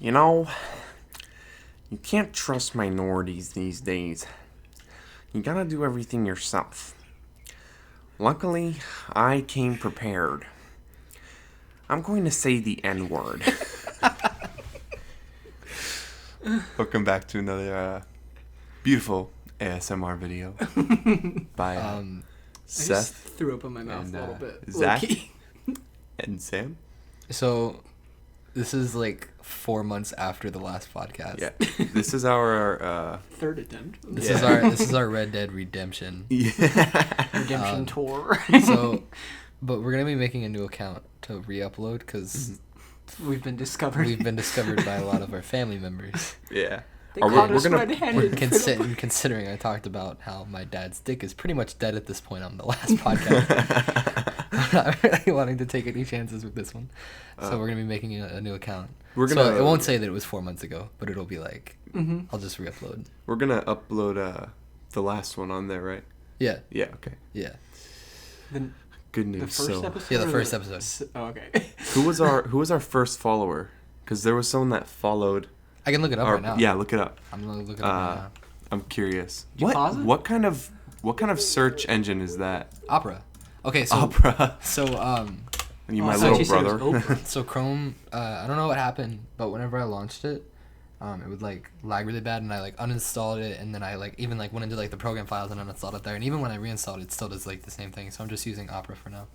You know, you can't trust minorities these days. You gotta do everything yourself. Luckily, I came prepared. I'm going to say the N-word. Welcome back to another beautiful ASMR video by I just Seth threw up in my mouth and, a little bit. Zach. Low-key. and Sam. So, this is like 4 months after the last podcast. Yeah, this is our Third attempt. This Yeah. is our Red Dead Redemption. Redemption tour. So, but we're gonna be making a new account to re-upload because We've been discovered. we've been discovered by a lot of our family members. yeah. They Are we- caught we're us gonna- red-handed. Considering I talked about how my dad's dick is pretty much dead at this point on the last podcast. I'm not really wanting to take any chances with this one, so we're gonna be making a new account. We're So gonna it won't say that it was 4 months ago, but it'll be like Mhm. I'll just re-upload. We're gonna upload the last one on there, right? Yeah, Yeah. Okay. yeah. The, Good the news. first So, episode? Yeah, the or first episode. Oh, okay. who was our first follower? Because there was someone that followed. I can look it up right now. Yeah, look it up. I'm gonna look it up right now. I'm curious. Did you pause it? What kind of search engine is that? Opera. Okay, so Opera. so You Oh, my I thought little you said it was brother. Oprah. so Chrome. I don't know what happened, but whenever I launched it, it would like lag really bad, and I like uninstalled it, and then I like even like went into like the program files and uninstalled it there, and even when I reinstalled it, it still does like the same thing. So I'm just using Opera for now.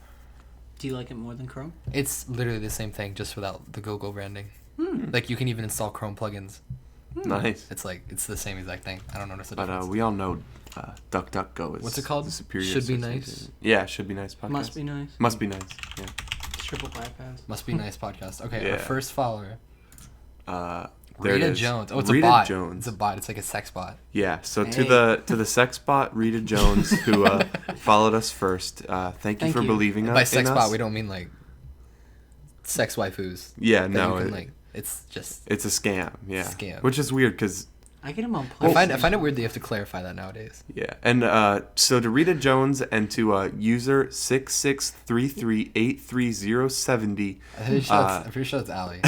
Do you like it more than Chrome? It's literally the same thing, just without the Google branding. Like you can even install Chrome plugins. Nice. It's like it's the same exact thing. I don't notice the But difference. we all know DuckDuckGo is. What's it called? The superior Should Be search Nice? engine. Yeah, Should Be Nice podcast. Must be nice. Must be nice. Yeah. Triple bypass. Must be nice podcast. Okay, Yeah. our first follower, There Rita it is. Jones. Oh, it's Rita a bot. Jones. It's a bot. It's like a sex bot. Yeah. So Hey. to the sex bot Rita Jones who followed us first. Thank you Thank for you. believing And by us. sex in bot, us. we don't mean like sex waifus. Yeah. that No. you can, like it's just. It's a scam. Yeah. Scam. Which is weird because. I get him on I PlayStation. find it weird that you have to clarify that nowadays. Yeah, and so to Rita Jones and to user 6633833070. I'm pretty sure it's Allie.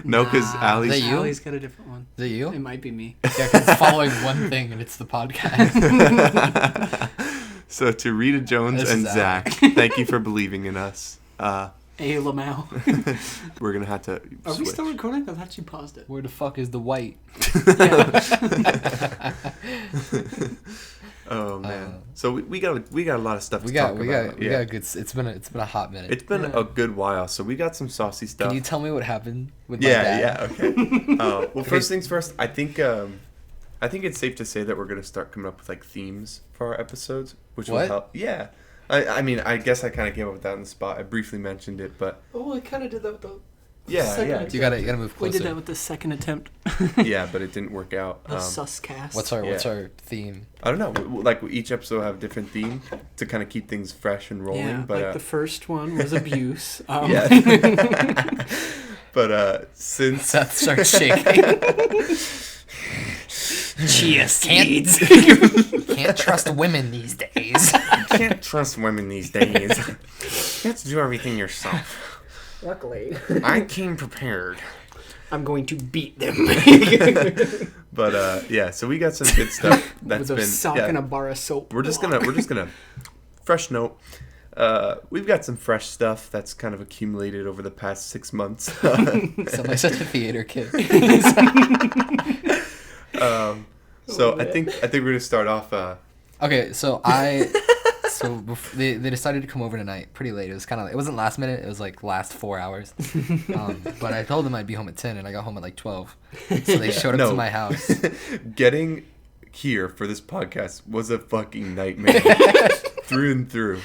No, because Nah, Allie's. Is that you? Allie's got a different one. Is it you? It might be me. Yeah, 'cause it's following one thing and it's the podcast. So to Rita Jones This and is Zach, thank you for believing in us. Hey, Lamau. We're gonna have to. Are we switch. still recording? I thought you paused it. Where the fuck is the white? Oh man. So we got a lot of stuff to We talk got about. a good. It's been a hot minute. It's been Yeah. a good while, so we got some saucy stuff. Can you tell me what happened with my Yeah, dad? yeah, okay. Well, first things first. I think it's safe to say that we're gonna start coming up with like themes for our episodes, which will What? help. Yeah, I mean, I guess I kind of came up with that on the spot. I briefly mentioned it, but Oh, I kind of did that with the... yeah, Second yeah, attempt. You gotta move We closer. did that with the second attempt. yeah, but it didn't work out. The suscast. What's Yeah. our theme? I don't know. Like each episode will have a different theme to kind of keep things fresh and rolling. Yeah, but like the first one was abuse. yeah. But since Seth starts shaking. Chia Can't can't trust women these days. you can't trust women these days. You have to do everything yourself. Luckily, I came prepared. I'm going to beat them But yeah, so we got some good stuff that's with a been. sock yeah, and a bar of soap. we're just gonna fresh note. We've got some fresh stuff that's kind of accumulated over the past 6 months. Sound like such a theater kid. So I think we're gonna start off. Okay, so they decided to come over tonight pretty late. It was it wasn't last minute. It was like last 4 hours. But I told them I'd be home at 10, and I got home at like 12. So they showed up No. to my house. Getting here for this podcast was a fucking nightmare through and through.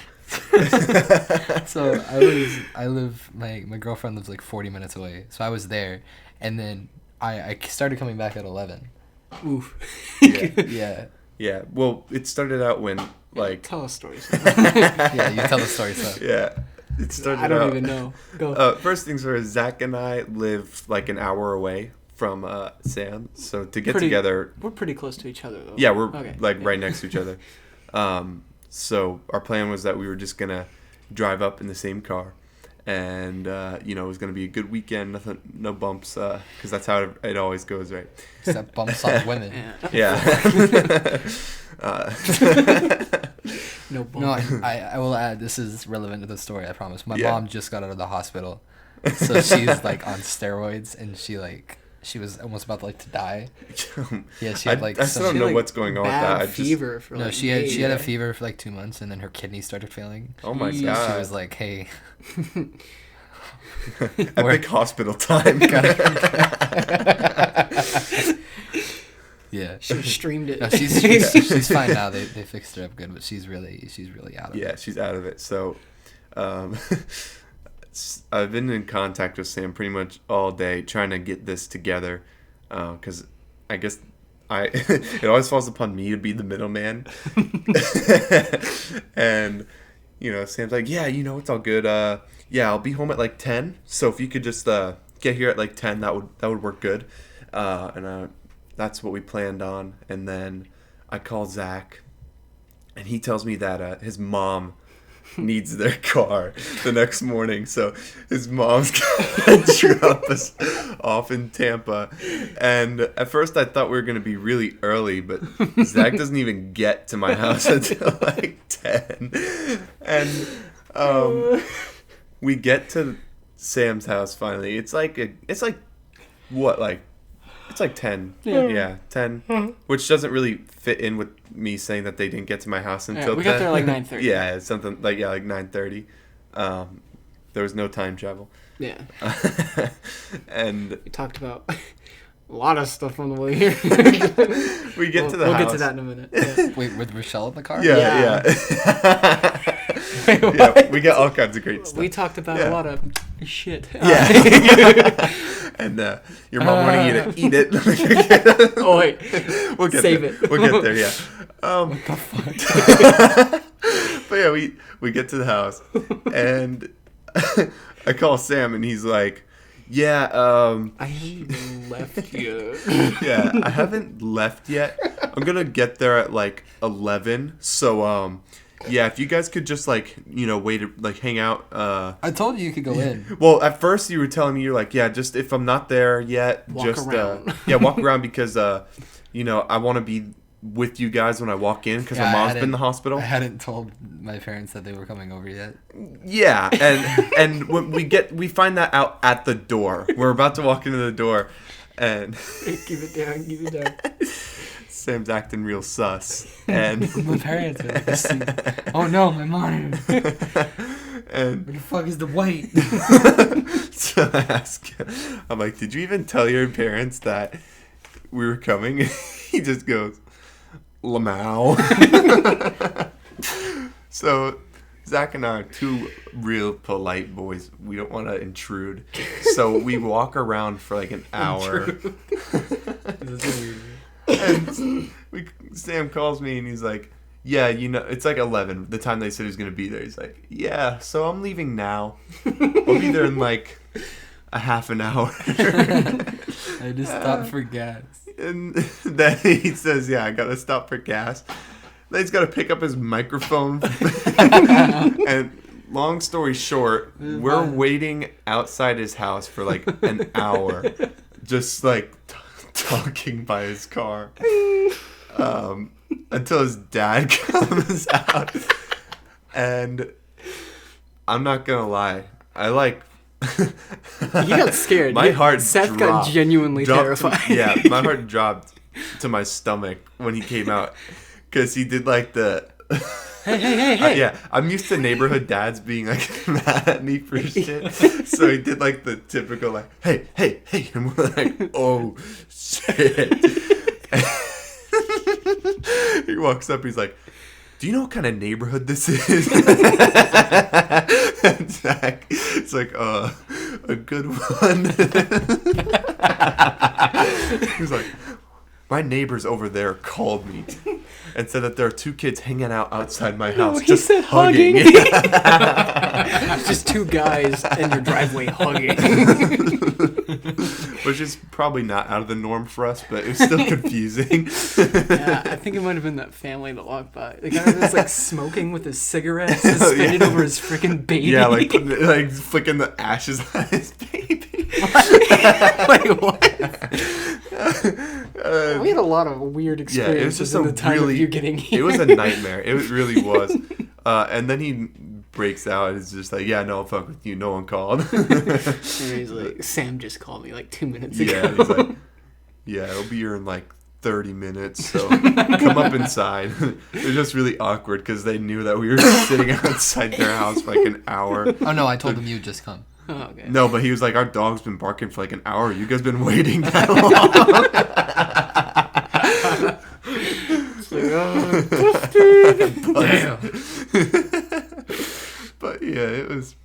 So my girlfriend lives like 40 minutes away. So I was there, and then I started coming back at 11. Oof. Yeah. Yeah. Yeah. Well, it started out when like Tell us stories. Yeah, you tell the story, so. yeah. It started I don't out, even know. Go. First things first, Zach and I live like an hour away from Sam, so to get Pretty- together, We're pretty close to each other, though. yeah, we're Okay, like yeah. right next to each other. So our plan was that we were just gonna drive up in the same car, and you know, it was gonna be a good weekend. Nothing, no bumps, because that's how it always goes, right? Except bumps on women. Yeah. Yeah. No bump. No, I will add, this is relevant to the story, I promise. My Yeah. mom just got out of the hospital. So she's like on steroids, and she was almost about to die. Yeah, she had I still don't know what's going on with bad that. I fever for No, like she had days, a right? fever for like 2 months, and then her kidneys started failing. Oh my Jeez. god. She was like, "Hey, Epic hospital time. yeah." Should have streamed it. No, she's fine now. They fixed her up good, but she's really out of it. Yeah, she's out of it. So, I've been in contact with Sam pretty much all day trying to get this together, because I guess it always falls upon me to be the middleman. And you know, Sam's like, yeah, you know, it's all good. Yeah, I'll be home at like 10. So if you could just get here at like 10, that would work good. And that's what we planned on. And then I call Zach, and he tells me that his mom needs their car the next morning, so his mom's gonna drop us off in Tampa. And at first I thought we were gonna be really early, but Zach doesn't even get to my house until like 10. And we get to Sam's house finally. It's like 10. Yeah, 10. Which doesn't really fit in with me saying that they didn't get to my house until 10. We got there like 9:30. Yeah, it's something like 9:30. There was no time travel. Yeah. And We talked about a lot of stuff on the way here. we get to the we'll house. get to that in a minute. Yeah. Wait, with Rochelle in the car? Yeah. Wait, Yeah, what? we got all kinds of great stuff. We talked about Yeah. a lot of shit. Yeah. And your mom wanting you to eat it. Oh wait. We'll get Save there. it. We'll get there, yeah. What the fuck? But yeah, we get to the house, and I call Sam, and he's like, yeah, I haven't even left yet. yeah, I haven't left yet. I'm gonna get there at like 11. So yeah, if you guys could just like, you know, wait, like hang out. I told you could go in. Well, at first you were telling me, you're like, yeah, just if I'm not there yet, Walk just around. yeah, walk around, because you know, I want to be with you guys when I walk in, because Yeah, my I mom's hadn't- been in the hospital. I hadn't told my parents that they were coming over yet. Yeah, and when we find that out at the door. We're about to walk into the door, and Keep it down. Keep it down. Sam's acting real sus, and My parents are asleep. Oh no, my monitor. and Where the fuck is the white? so I ask, I'm like, did you even tell your parents that we were coming? He just goes, Lamau. So Zach and I are two real polite boys. We don't want to intrude. So we walk around for like an hour. And Sam calls me and he's like, yeah, you know, it's like 11, the time they said he was going to be there. He's like, yeah, so I'm leaving now. I'll be there in like a half an hour. I just stopped for gas. And then he says, yeah, I got to stop for gas. Then he's got to pick up his microphone. And long story short, we're waiting outside his house for like an hour, just like talking by his car, until his dad comes out. And I'm not gonna lie, I like. You got scared. My heart Seth dropped. got genuinely Dropped to- terrified. yeah, my heart dropped to my stomach when he came out, because he did like the. Hey. Yeah, I'm used to neighborhood dads being like mad at me for shit. So he did like the typical like, hey, and we're like, oh shit. He walks up, he's like, do you know what kind of neighborhood this is? And Zach, it's like, a good one. He's like, my neighbors over there called me and said that there are two kids hanging out outside my house, He just said hugging. It's just two guys in your driveway hugging. But which is probably not out of the norm for us, but it was still confusing. Yeah, I think it might have been that family that walked by. The guy was like smoking with his cigarette suspended over his freaking baby. Yeah, like flicking the ashes on his baby. Wait, what? We had a lot of weird experiences Yeah, it was just in a the time really. of you getting here. It was a nightmare. It really was. And then he breaks out and is just like, "Yeah, no, fuck with you. No one called." And he's like, Sam just called me like 2 minutes ago. Yeah, he's like, "Yeah, I'll be here in like 30 minutes, so come up inside." It was just really awkward because they knew that we were sitting outside their house for like an hour. Oh no, I told him you'd just come. Oh, okay. No, but he was like, "Our dog's been barking for like an hour. You guys been waiting that long?" It's like, oh, Damn. But yeah, it was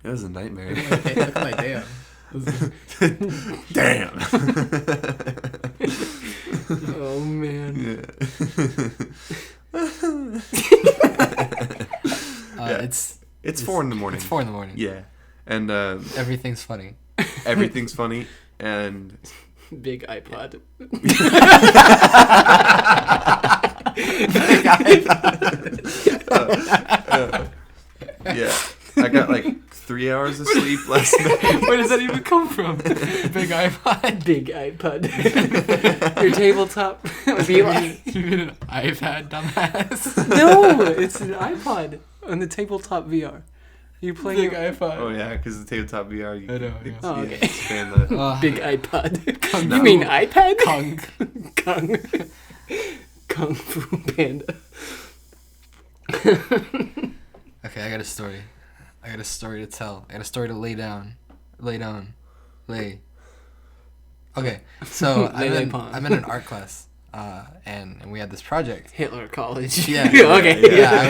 a nightmare. Look at my damn. Damn. oh man. Yeah. It's 4 in the morning. It's 4 in the morning. Yeah, and Everything's funny. everything's funny, and Big iPod. yeah, I got like 3 hours of sleep last night. Where does that even come from? Big iPod. Big iPod. Your tabletop VR. You mean an iPad, dumbass? No, it's an iPod on the tabletop VR. You're playing Big your iPod. Oh yeah, because the tabletop VR. You I know, can yeah. Oh, okay. expand the. big iPod. No. You mean iPad? Kong. Kung. Kung Fu Panda. Okay, I got a story. I got a story to tell. I got a story to lay down. Okay, so Lay upon. I'm in an art class, and we had this project. Hitler College. Yeah. Okay. Yeah, I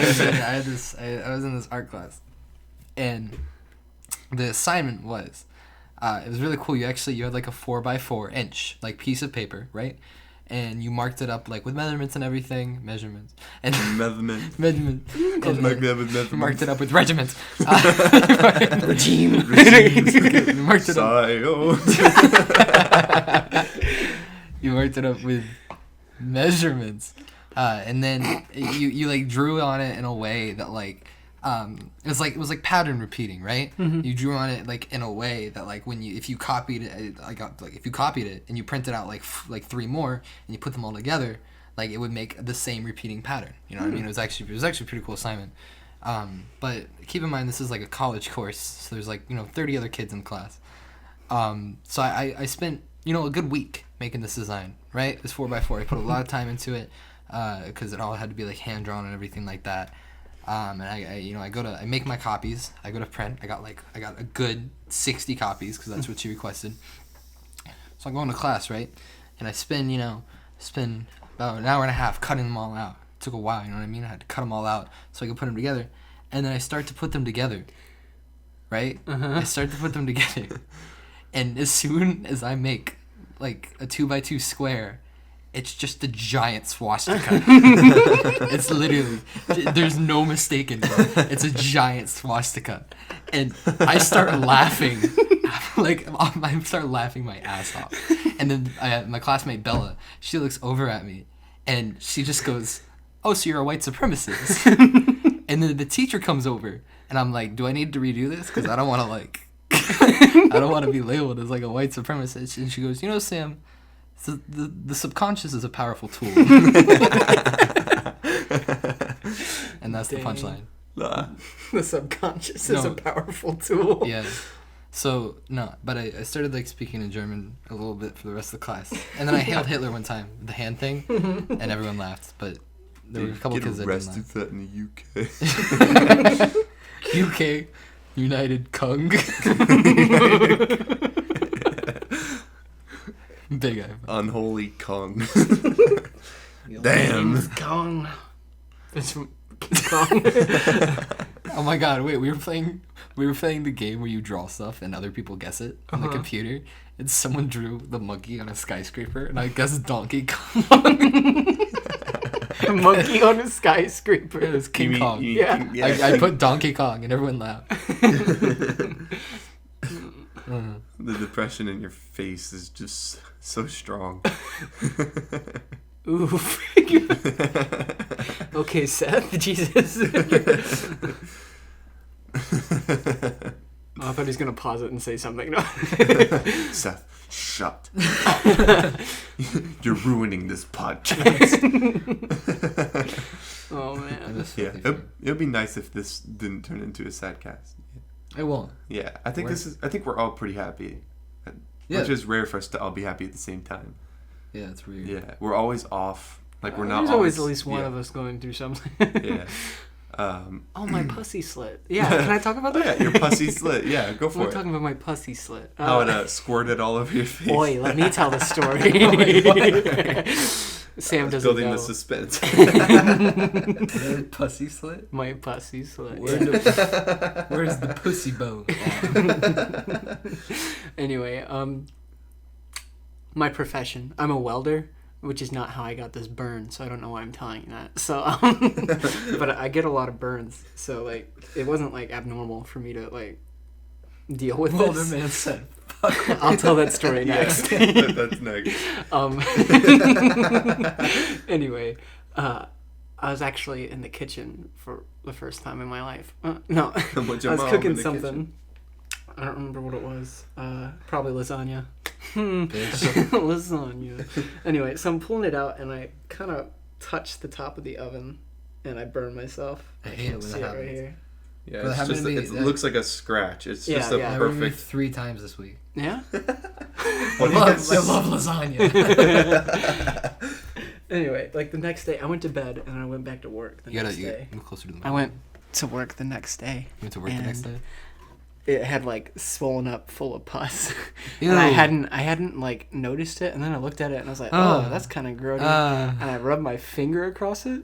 was in this art class, and the assignment was, it was really cool. You had like a 4x4 inch like piece of paper, right? And you marked it up like with measurements and everything, and Measurement. measurements. I was like that with You marked it up with regiments. Regime. You marked it up. You marked it up with measurements, and then you like drew on it in a way that like it was like pattern repeating, right? Mm-hmm. You drew on it like in a way that like if you copied it, if you copied it and you printed out like 3 more and you put them all together, like it would make the same repeating pattern. You know what I mean? It was actually a pretty cool assignment. But keep in mind this is like a college course, so there's like 30 other kids in class. So I spent a good week making this design, right? This 4x4. I put a lot of time into it because it all had to be like hand drawn and everything like that. And I make my copies. I go to print. I got a good 60 copies because that's what she requested. So I go into class, right? And I spend about an hour and a half cutting them all out. It took a while, you know what I mean? I had to cut them all out so I could put them together. And then I start to put them together, right? I start to put them together. And as soon as I make like a 2x2 square, it's just a giant swastika. It's literally, there's no mistaking it. It's a giant swastika. And I start laughing. I start laughing my ass off. And then my classmate Bella, she looks over at me and she just goes, "Oh, so you're a white supremacist." And then the teacher comes over and I'm like, "Do I need to redo this? Because I don't want to I don't want to be labeled as like a white supremacist." And she goes, "Sam, so the subconscious is a powerful tool." And that's the punchline. The subconscious is a No. powerful tool. Yeah. So, no, but I started like speaking in German a little bit for the rest of the class. And then I hailed Hitler one time, the hand thing, and everyone laughed. But there were a couple kids that didn't arrested for that in the UK. UK, United Kung. Big iPhone. Unholy Kong. Damn. Kong. It's from King Kong. Oh my god, wait, we were playing the game where you draw stuff and other people guess it on the computer, and someone drew the monkey on a skyscraper, and I guessed Donkey Kong. A monkey on a skyscraper. It was King Kong. Yeah. I put Donkey Kong, and everyone laughed. The depression in your face is just so strong. Oof. Okay, Seth. Jesus. I thought he was gonna pause it and say something. No. Seth, shut up. You're ruining this podcast. Oh man. Yeah, it'd be nice if this didn't turn into a sad cast. It won't. Yeah, I think I think we're all pretty happy. Yeah. Which is rare for us to all be happy at the same time. Yeah, it's weird. Yeah, we're always off. Like we're not. There's always at least one of us going through something. Yeah. Oh, my pussy slit. Yeah, can I talk about that? Yeah, your pussy slit. Yeah, go for I'm it. talking about my pussy slit. How it squirted all over your face. Boy, let me tell the story. Sam doesn't building know. the suspense. Pussy slit? My pussy slit. Where's the pussy bone? Anyway, my profession. I'm a welder, which is not how I got this burn, so I don't know why I'm telling you that. So, but I get a lot of burns, so like it wasn't like abnormal for me to like deal with Welder this. man said, I'll tell that story next. That's next. Anyway, I was actually in the kitchen for the first time in my life. No, I was cooking something. Kitchen? I don't remember what it was. Probably lasagna. bitch. Lasagna. Anyway, so I'm pulling it out, and I kind of touch the top of the oven, and I burn myself. I hate it when See that it right happens. here. Yeah, But it's happened just to me- it looks like a scratch. It's just a Yeah. That happened to me perfect. 3 times this week. Yeah. I love lasagna. Anyway, like the next day, I went to bed, and I went back to work the You next gotta day. move closer to the mic. I went to work the next day. You went to work the next day? It had like swollen up full of pus. Ew. And I hadn't like noticed it, and then I looked at it and I was like, oh, that's kind of grody. And I rubbed my finger across it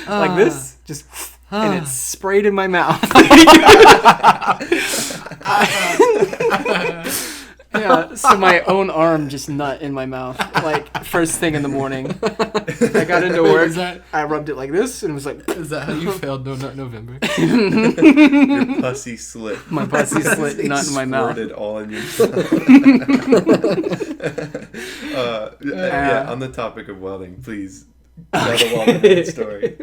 like this, just and it sprayed in my mouth. Yeah, so my own arm just nut in my mouth, like first thing in the morning. I got into Wait, work, is that- I rubbed it like this, and it was like, Is that how you failed No Nut November? Your pussy slit. my pussy slit nut in my mouth. Squirted all in your yeah, on the topic of welding, please tell the welding story.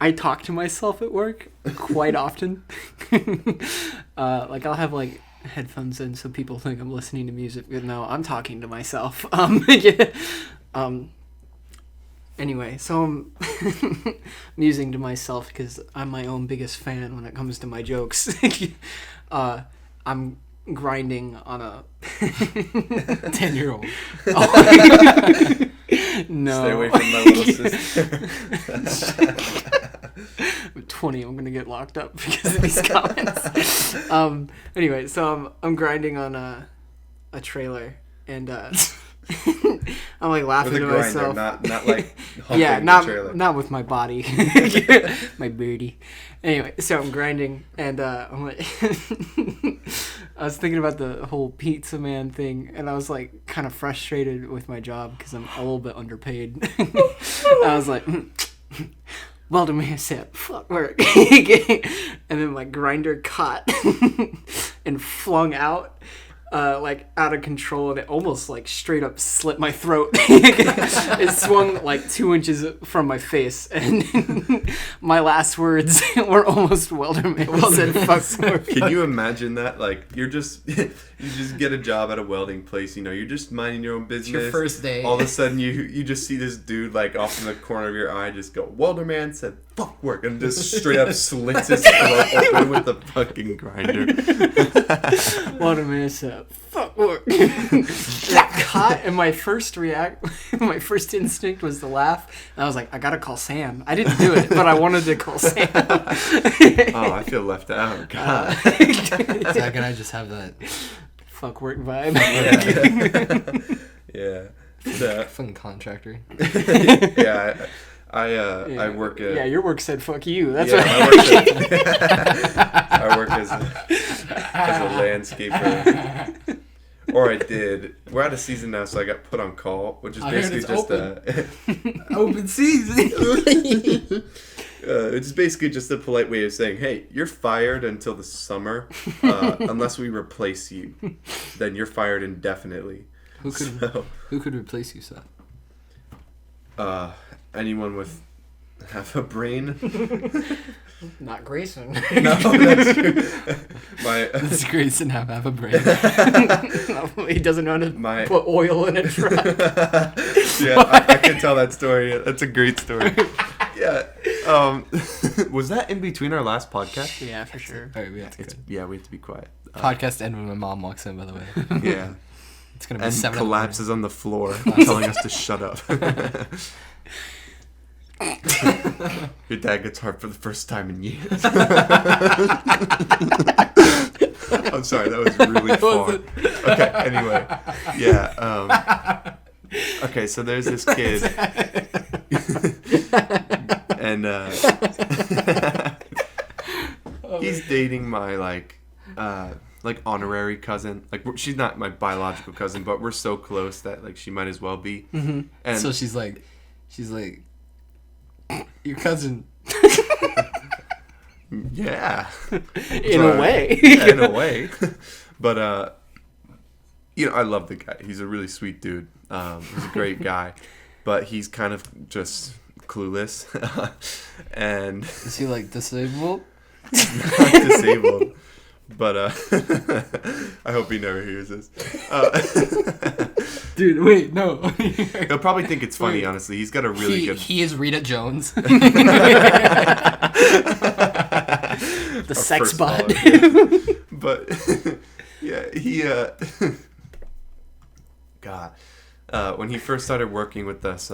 I talk to myself at work quite often. Like I'll have like headphones in so people think I'm listening to music. But no, I'm talking to myself. Yeah. Anyway, so I'm musing to myself because I'm my own biggest fan when it comes to my jokes. I'm grinding on a 10-year-old. No. Stay away from my little sister. I'm 20. I'm gonna get locked up because of these comments. Anyway, so I'm grinding on a trailer, and I'm like laughing With a to grinder, myself. not like humping Yeah, the trailer. not with my body, my booty. Anyway, so I'm grinding, and I'm like, I was thinking about the whole pizza man thing, and I was like kind of frustrated with my job because I'm a little bit underpaid. I was like, Welder man said, "Fuck work," and then my grinder caught and flung out. Like out of control, and it almost like straight up slit my throat. It swung like 2 inches from my face, and my last words were almost Welderman. Said, "Fuck work." Can you imagine that? Like you just get a job at a welding place. You know, you're just minding your own business. Your first day. All of a sudden, you just see this dude like off in the corner of your eye, just go, "Welder man said fuck work," and just straight up slits his throat open with the fucking grinder. Welderman said, "Fuck work." That caught, and my first instinct was to laugh. And I was like, I gotta call Sam. I didn't do it, but I wanted to call Sam. Oh, I feel left out. God. Zach and I just have that Fuck work vibe. Yeah. So, fucking contractor. yeah. I work at. Yeah, your work said "fuck you." That's Yeah, what. I work as a landscaper. Or I did. We're out of season now, so I got put on call, which is I heard basically it's just open season. It's basically just a polite way of saying, hey, you're fired until the summer. Unless we replace you. Then you're fired indefinitely. Who could replace you, Seth? Anyone with half a brain? Not Grayson. No, that's true. Does Grayson have a brain? He doesn't know how to My- put oil in a truck. Yeah, I can tell that story. That's a great story. Yeah. Was that in between our last podcast? Yeah, for sure. Alright, we have to Yeah, we have to be quiet. podcast end when my mom walks in, by the way. Yeah. It's gonna be And 7 collapses on the floor, telling us to shut up. Your dad gets hard for the first time in years. I'm sorry, that was really far. Okay, anyway. Yeah. Okay, so there's this kid. And he's dating my like honorary cousin. Like she's not my biological cousin, but we're so close that like she might as well be. Mm-hmm. And So she's like, your cousin. yeah, In a way. Yeah, in a way. But I love the guy. He's a really sweet dude. He's a great guy, but he's kind of just clueless, and Is he like disabled? not disabled. But I hope he never hears this. Dude, wait, no. He'll probably think it's funny. Honestly, he's got a really good. He is Rita Jones. The sex first bot. follower. But yeah, he God, when he first started working with us,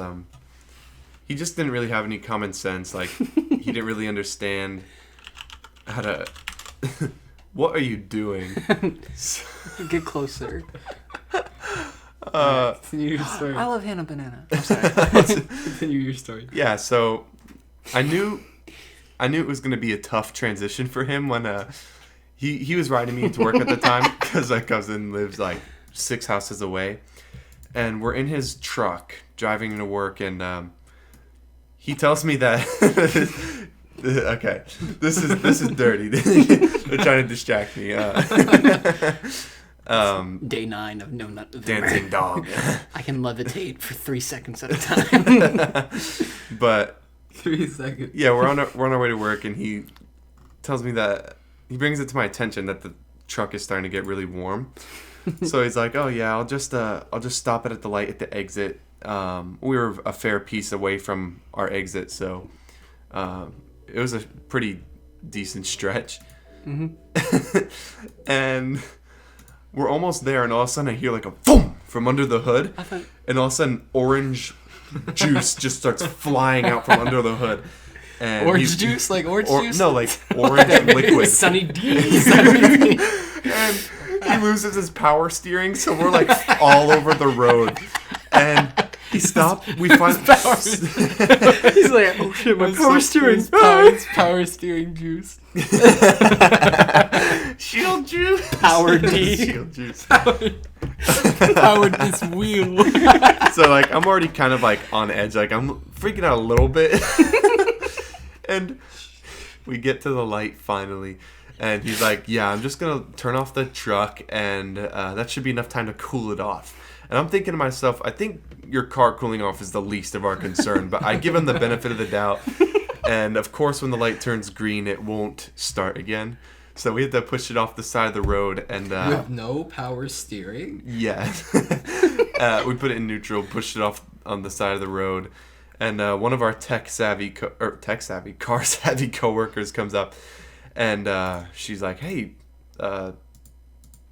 he just didn't really have any common sense. Like he didn't really understand how to. What are you doing? Get closer. Continue your story. I love Hannah Banana. I'm sorry. Continue your story. Yeah, so I knew it was gonna be a tough transition for him when he was riding me to work at the time because my cousin lives like 6 houses away, and we're in his truck driving to work, and he tells me that okay, this is dirty. They're trying to distract me. Day 9 of No Nut November. Dancing dog. I can levitate for 3 seconds at a time. But 3 seconds. yeah, we're on our way to work, and he tells me that he brings it to my attention that the truck is starting to get really warm. So he's like, "Oh yeah, I'll just stop it at the light at the exit." We were a fair piece away from our exit, so it was a pretty decent stretch. Mm-hmm. And we're almost there, and all of a sudden I hear like a boom from under the hood, and all of a sudden orange juice just starts flying out from under the hood. And Orange juice? Like orange juice? No, like orange liquid. Sunny D. And he loses his power steering, so we're like all over the road. And he stopped. We find He's like, oh shit, my power steering. Power steering juice. Shield juice. Power D. Shield juice. Powered this wheel. So like I'm already kind of like on edge. Like I'm freaking out a little bit. And we get to the light finally. And he's like, yeah, I'm just going to turn off the truck, and that should be enough time to cool it off. And I'm thinking to myself, I think your car cooling off is the least of our concern, but I give him the benefit of the doubt. And of course, when the light turns green, it won't start again. So we had to push it off the side of the road. And With no power steering? yeah, we put it in neutral, pushed it off on the side of the road. And one of our car savvy coworkers comes up. And she's like, hey,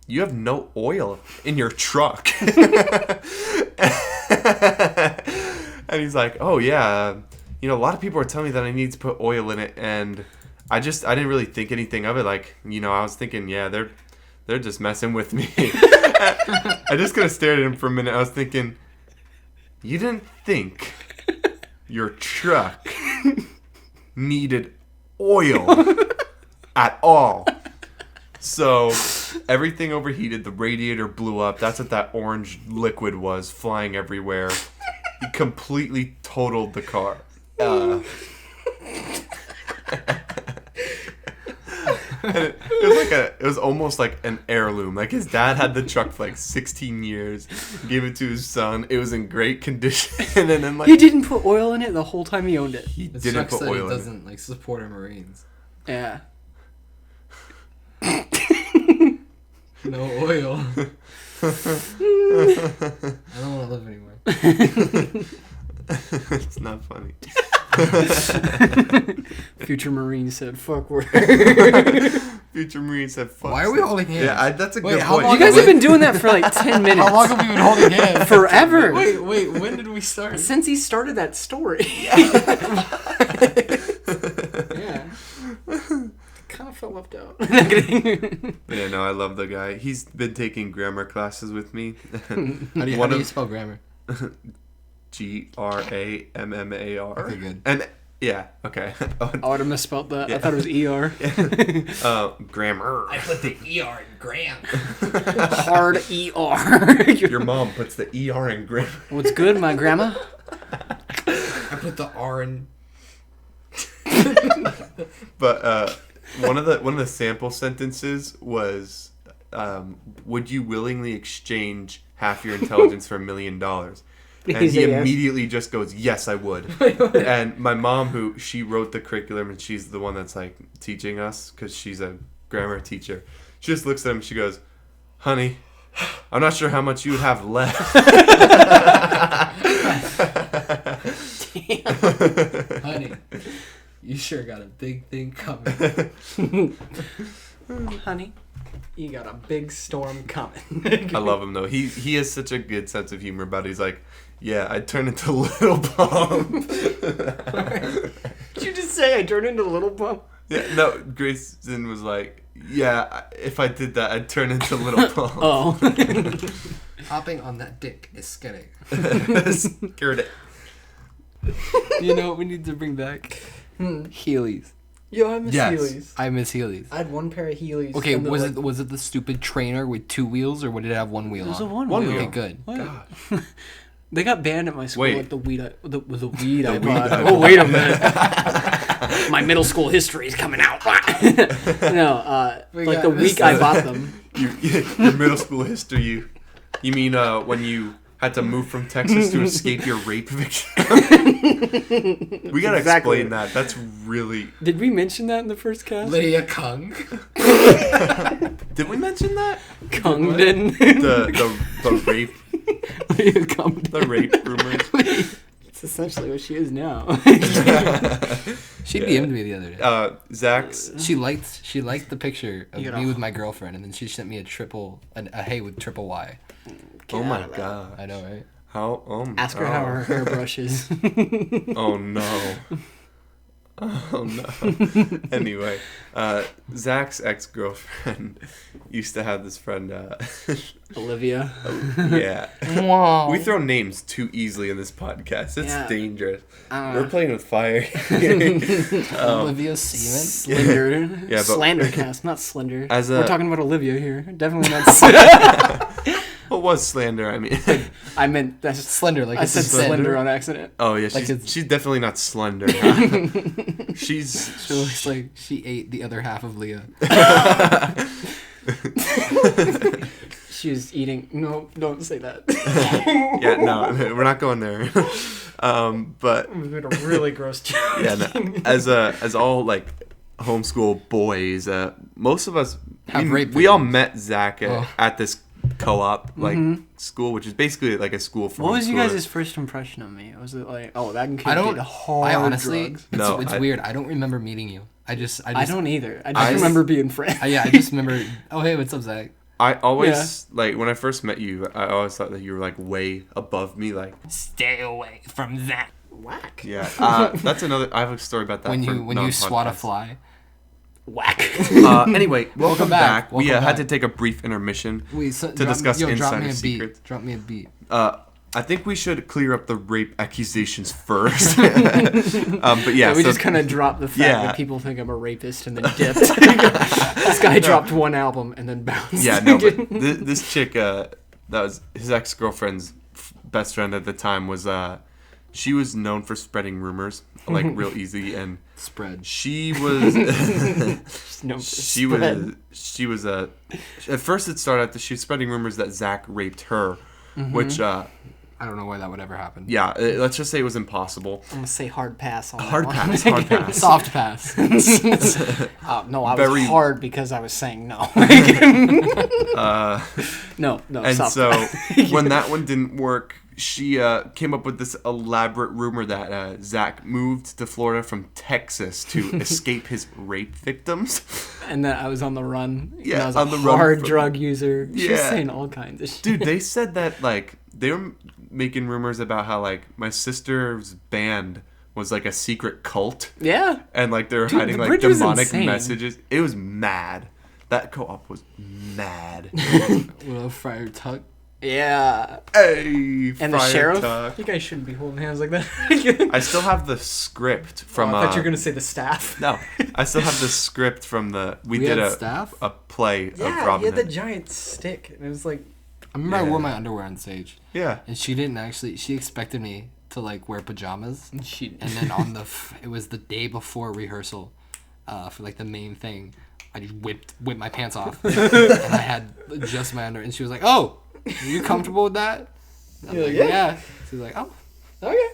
you have no oil in your truck. And he's like, oh, yeah. A lot of people are telling me that I need to put oil in it. And I didn't really think anything of it. Like, I was thinking, yeah, they're just messing with me. I just kind of stared at him for a minute. I was thinking, you didn't think your truck needed oil at all. So everything overheated, the radiator blew up. That's what that orange liquid was, flying everywhere. He completely totaled the car. And it was almost like an heirloom. Like his dad had the truck for like 16 years, gave it to his son. It was in great condition, and then like He didn't put oil in it the whole time he owned it. he It didn't sucks put that oil he in it. doesn't like support our Marines. Yeah. No oil. I don't want to live anymore. It's not funny. Future Marine said, "Fuck work." Future Marine said, "Fuck." Why are we holding hands? Yeah, that's a Wait, good how point. long You guys have been doing that for like 10 minutes. How long have we been holding hands? Forever. Wait, when did we start? Since he started that story. Yeah. Kind of felt left out. Yeah, no, I love the guy. He's been taking grammar classes with me. How do you, One how do you of- spell grammar? Grammar. Okay, good. And yeah, okay. I would have misspelled that. Yeah. I thought it was ER. Grammar. put the ER in gram. Hard ER. Your mom puts the ER in grammar. What's good, my grandma? I put the R in. But one of the sample sentences was, "Would you willingly exchange half your intelligence for $1 million?" And He he said yes. immediately just goes, "Yes, I would." And my mom, who she wrote the curriculum and she's the one that's like teaching us because she's a grammar teacher, she just looks at him and she goes, "Honey, I'm not sure how much you would have left." Honey, you sure got a big thing coming. Honey, you got a big storm coming. I love him though. He has such a good sense of humor about it. He's like, "Yeah, I'd turn into Little Bomb." Did you just say I turned into Little Bump? Yeah, no, Grayson was like, "Yeah, if I did that, I'd turn into Little Bomb." Oh. Hopping on that dick is skinny. Scared it. You know what we need to bring back? Heelys. Yo, I miss Yes. Heelys. I miss Heelys. I had one pair of Heelys. Okay, and was like, it the stupid trainer with 2 wheels, or did it have 1 wheel? It was on? a one One wheel. Okay, good. What? God. They got banned at my school. Wait. Like the weed I bought. I Oh, wait a minute. My middle school history is coming out. No, We like got the week this. I bought them. Your middle school history. You mean when you had to move from Texas to escape your rape victim? We gotta Exactly. explain that. That's really. Did we mention that in the first cast? Lydia Kung. Did we mention that? Kungden. The rape the rape rumors. It's essentially what she is now. She DM'd me the other day. Zach's. She liked the picture of You me gotta- with my girlfriend, and then she sent me a hey with triple Y. Oh out my of that. god. I know, right? How? Ask her how her hairbrush is. Oh no. Oh no. Anyway, Zach's ex-girlfriend used to have this friend. Olivia. Yeah. Wow. We throw names too easily in this podcast. It's Yeah. dangerous. Uh, We're playing with fire. Olivia Seaman. Slender. Yeah, but- Slandercast, not slender. As We're a- talking about Olivia here. Definitely not. What was slander? I mean, I meant that's. Slender, like I it's said a slender. slender on accident. oh yeah, Like she's it's- she's definitely not slender. She's She looks like she ate the other half of Leah. She was eating. No, don't say that. yeah. No, we're not going there. But We made a really gross joke. yeah, no, as all like homeschool boys, most of us Have we, rape we all victims. met Zach Oh. at this co-op like school, which is basically like a school for What was you homeschoolers. guys' first impression of me? Was it like, oh, that kid I don't. did hard I honestly, drugs? No, it's I- weird. I don't remember meeting you. I I don't either. I just I- remember being friends. Yeah, I just remember. Oh hey, what's up, Zach? I always like when I first met you. I always thought that you were like way above me. Like, Stay away from that. Whack. yeah, that's another. I have a story about that. When for you swat a non-podcast. fly. Whack. Anyway, welcome back. back. We Welcome had back. to take a brief intermission. To discuss drop me insider a secrets. beat. Drop me a beat. I think we should clear up the rape accusations first. But yeah, we so just kind of dropped the fact Yeah. that people think I'm a rapist and then dipped. This guy dropped one album and then bounced. yeah, no, but this chick, that was his ex-girlfriend's best friend at the time, was she was known for spreading rumors like real easy, and Spread. she was No, she was at first it started out that she was spreading rumors that Zach raped her, which I don't know why that would ever happen. yeah, let's just say it was impossible. I'm gonna say hard pass on Hard that one. pass, hard pass. Soft pass. No, I Very- was hard because I was saying no. No, And soft so pass. when that one didn't work, she came up with this elaborate rumor that Zach moved to Florida from Texas to escape his rape victims. And then I was on the run. And Yeah, I was on a the run hard from- drug user. She was Yeah. saying all kinds of shit. Dude, they said that like they were making rumors about how like my sister's band was like a secret cult, Yeah. and like they were Dude, hiding the like bridge was demonic insane. messages. It was mad. That co-op was mad. Little Friar Tuck. Yeah. Hey, And the Friar sheriff? Tuck. You guys shouldn't be holding hands like that. I still have the script from. I thought you were gonna say the staff. No, I still have the script from the. We We did had a staff? a play of Yeah, Robin he had the Hood. giant stick, and it was like, I remember I Yeah. wore my underwear on stage, Yeah. and she didn't actually. She expected me to like wear pajamas, she. and then on the it was the day before rehearsal, for like the main thing. I just whipped my pants off, and I had just my underwear, and she was like, "Oh, are you comfortable with that?" I'm You're like, like, "Yeah." She was like, "Oh." Okay.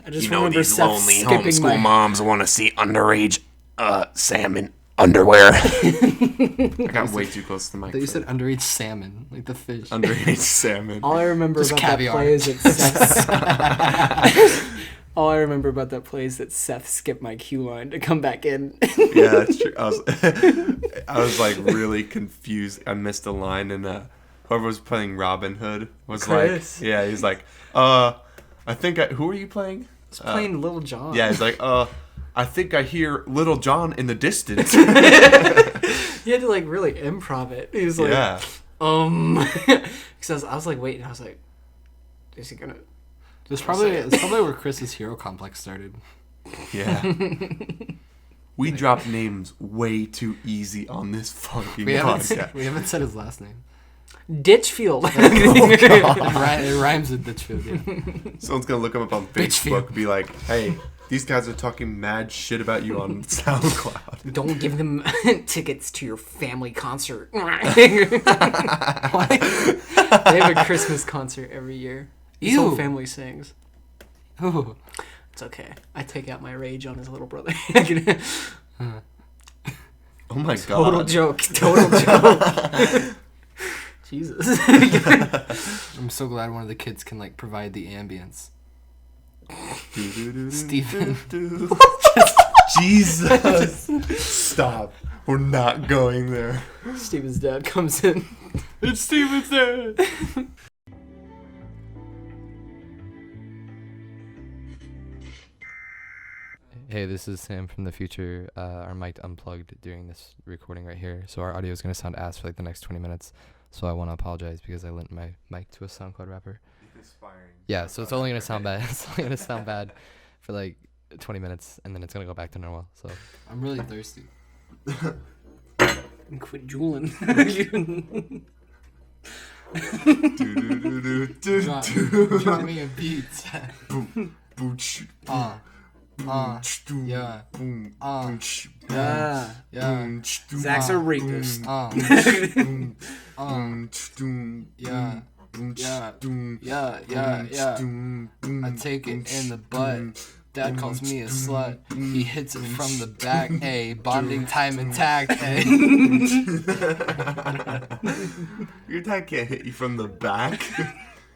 I just You know remember these Seth lonely skipping homeschool my. moms want to see underage salmon underwear. I got way too close to the mic. I thought you for said underage salmon, like the fish. underage salmon. All I remember Just about caviar. that play is that Seth. All I remember about that play is that Seth skipped my cue line to come back in. Yeah, that's true. I was like really confused. I missed a line, and whoever was playing Robin Hood was Chris. like, yeah, he's like, I think who are you playing? I was playing Little John. Yeah, he's like, I think I hear Little John in the distance. He had to like really improv it. He was like, Yeah. because I was like waiting. I was like, is he gonna? It's probably where Chris's hero complex started. Yeah. We dropped names way too easy on this fucking podcast. We haven't said his last name. Ditchfield. It rhymes with Ditchfield. Yeah. Someone's gonna look him up on Bitchfield. Facebook and be like, hey, these guys are talking mad shit about you on SoundCloud. Don't give them tickets to your family concert. They have a Christmas concert every year. His whole Ew. family sings. Ooh. It's okay. I take out my rage on his little brother. Oh my god. Total joke. Total joke. Jesus. I'm so glad one of the kids can like provide the ambience. Steven. Steven. Jesus. Stop. We're not going there. Steven's dad comes in. It's Steven's dad. Hey, this is Sam from the future. Our mic unplugged during this recording right here, so our audio is gonna sound ass for like the next 20 minutes. So I want to apologize because I lent my mic to a SoundCloud rapper. Yeah, so it's only gonna sound bad. It's only gonna sound bad for like 20 minutes, and then it's gonna go back to normal. So I'm really thirsty. Quit drooling. Drop me a beat. Yeah. Yeah. Zach's a rapist. Yeah. I take it in the butt. Dad calls me a slut. He hits it from the back. A bonding time intact. Your dad can't hit you from the back.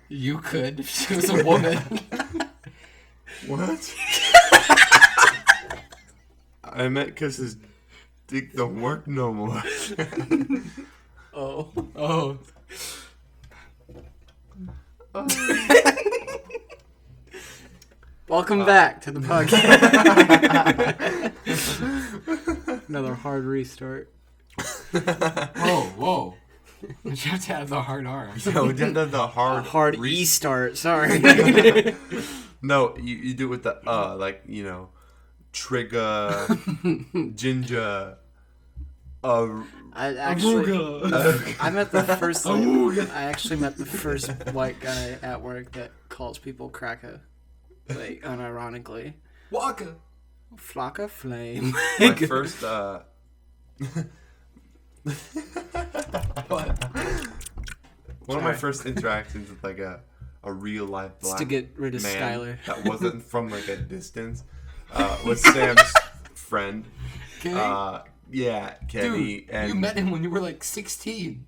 You could if she was a woman. What? I meant because his dick don't work no more. Oh. Oh. Welcome back to the podcast. Another hard restart. Whoa. You have to have the hard R. No, we did the hard Hard re- E start. Sorry. No, you do it with the like, you know, trigger, ginger, I actually, I met the first. I actually met the first white guy at work that calls people cracker. like unironically. Waka. Flocka flame. My first one of my first interactions with like a real life It's black to get rid of man Skylar. that wasn't from like a distance was Sam's friend. Okay. Yeah, Kenny. Dude, and you met him when you were like 16.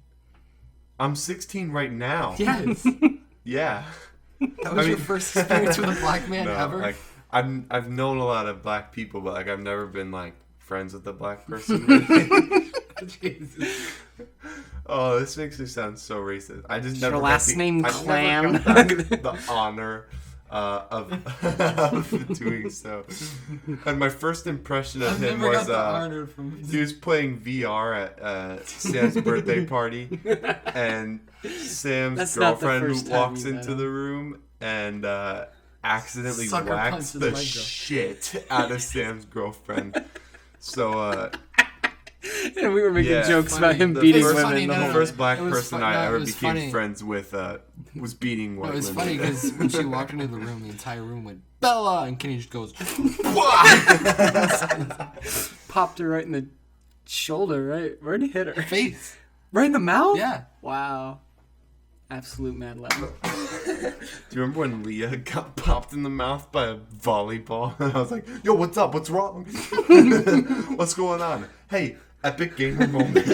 I'm 16 right now. Yes. Yeah. That was your first experience with a black man ever? Like I've known a lot of black people, but like I've never been like friends with a black person. Really. Jesus. Oh, this makes me sound so racist. I just Your never last got the, name I Clam? never got the honor of doing so. And my first impression of I've him never got was the honor from he was playing VR at Sam's birthday party, and Sam's That's not the girlfriend first time walks you met into him. the room and accidentally Sucker whacks punched his the leg, though. shit out of Sam's girlfriend. So And we were making Yeah. jokes Funny. about him The beating first- women. funny, the no, whole the first black It was person fu- I no, it ever was became funny. friends with was beating white It was women. funny because when she walked into the room, the entire room went, Bella! And Kenny just goes, popped her right in the shoulder, right? Where'd he hit her? face. Right in the mouth? Yeah. Wow. Absolute mad lad. Do you remember when Leah got popped in the mouth by a volleyball? And I was like, yo, what's up? What's wrong? What's going on? Hey, epic gamer moment.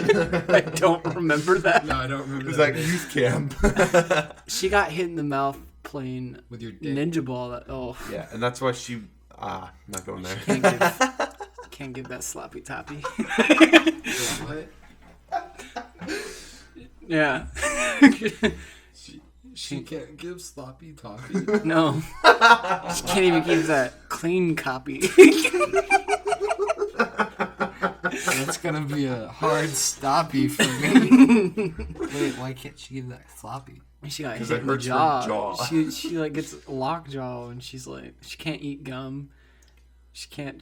I don't remember that. No, I don't remember It was that. like youth camp. She got hit in the mouth playing With your dick. ninja ball. That Yeah, and that's why she not going there. can't give that sloppy toppy. What? Yeah. She can't give sloppy toffee. No. She can't even give that clean copy. That's gonna be a hard stoppy for me. Wait, why can't she give that sloppy? She got 'Cause hit it in the hurts her jaw. jaw. She like gets lockjaw and she's like she can't eat gum. She can't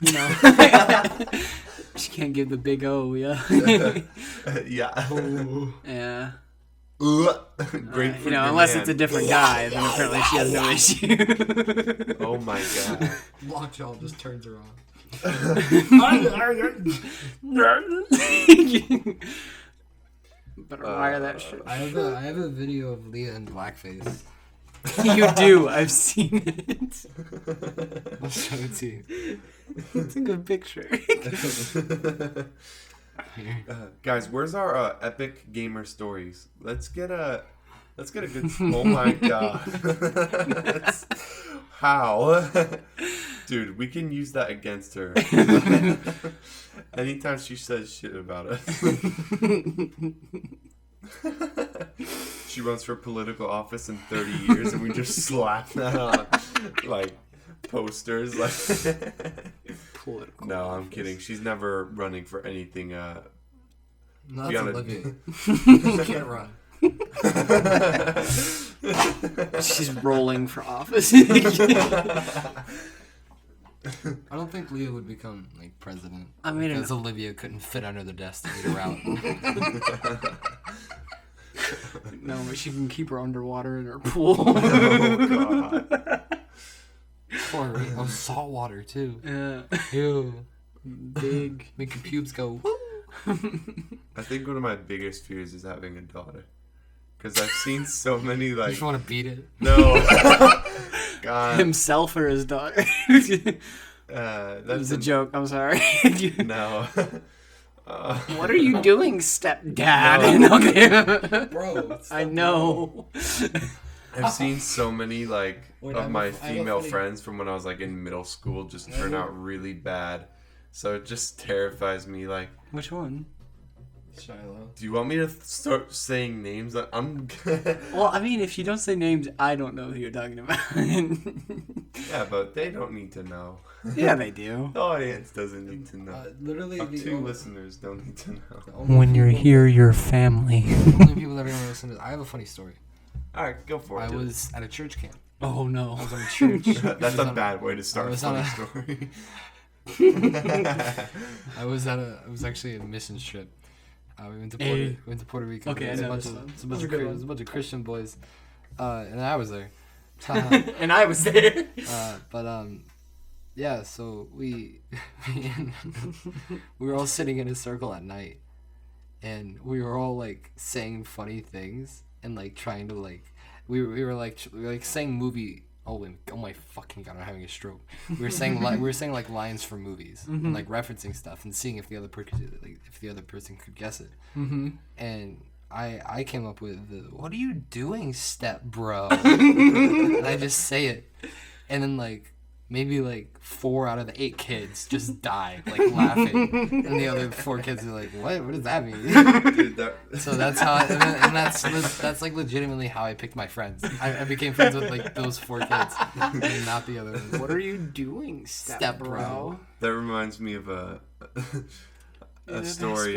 you know she can't give the big O, yeah. Yeah. Yeah. Grapefruit You know, in unless hand. it's a different guy, then apparently she has no issue. Oh my god. Lockjaw just turns her on. Better wire that shit. I have a video of Leah in blackface. You do. I've seen it. I'll show it to you. It's a good picture. Guys, where's our epic gamer stories? Let's get a good. Oh my god! How, dude? We can use that against her. Anytime she says shit about us. She runs for political office in 30 years, and we just slap that on like posters. Like, Political. no, I'm kidding. She's never running for anything. No, Be that's on a- Olivia. She can't run. She's rolling for office. I don't think Leah would become like president. I mean, because Olivia couldn't fit under the desk to get her out. No, but she can keep her underwater in her pool. Oh god. Or salt water too. Yeah. Ew. Big. Make your pubes go. I think one of my biggest fears is having a daughter. Because I've seen so many, You like... just want to beat it. No. God. Himself or his daughter. That That was a joke. I'm sorry. No. What are you doing, stepdad? Okay. Bro. I know. I've seen so many, like, Wait, I of have my a- I have a female funny- friends from when I was, like, in middle school just turn out really bad. So it just terrifies me, like... Which one? Shiloh. Do you want me to start saying names? I'm... Well, I mean, if you don't say names, I don't know who you're talking about. Yeah, but they don't need to know. Yeah, they do. The audience doesn't need to know. Literally, Our the 2 only, listeners don't need to know. the only When you're people- here, you're family. the only people that are gonna listen to. I have a funny story. Alright, go for it. I was at a church camp. Oh no. I was on a church. That's a bad way to start a was on funny a- story. I was actually a mission trip. We went to Hey. Puerto Rico. Okay, It was I know a bunch this of one. it was a bunch of Christian boys, and I was there. And I was there. Yeah, so we were all sitting in a circle at night, and we were all like saying funny things and like trying to like we were like saying movie. Oh my fucking god! I'm having a stroke. We were saying like lines from movies and like referencing stuff and seeing if the other person could guess it. Mm-hmm. And I came up with the "What are you doing, step bro?" And I just say it, and then like maybe like 4 out of the 8 kids just die like laughing, and the other 4 kids are like, "What does that mean?" Dude, So that's how, and that's like legitimately how I picked my friends. I became friends with like those 4 kids, and not the other ones. What are you doing, step bro? that reminds me of a story.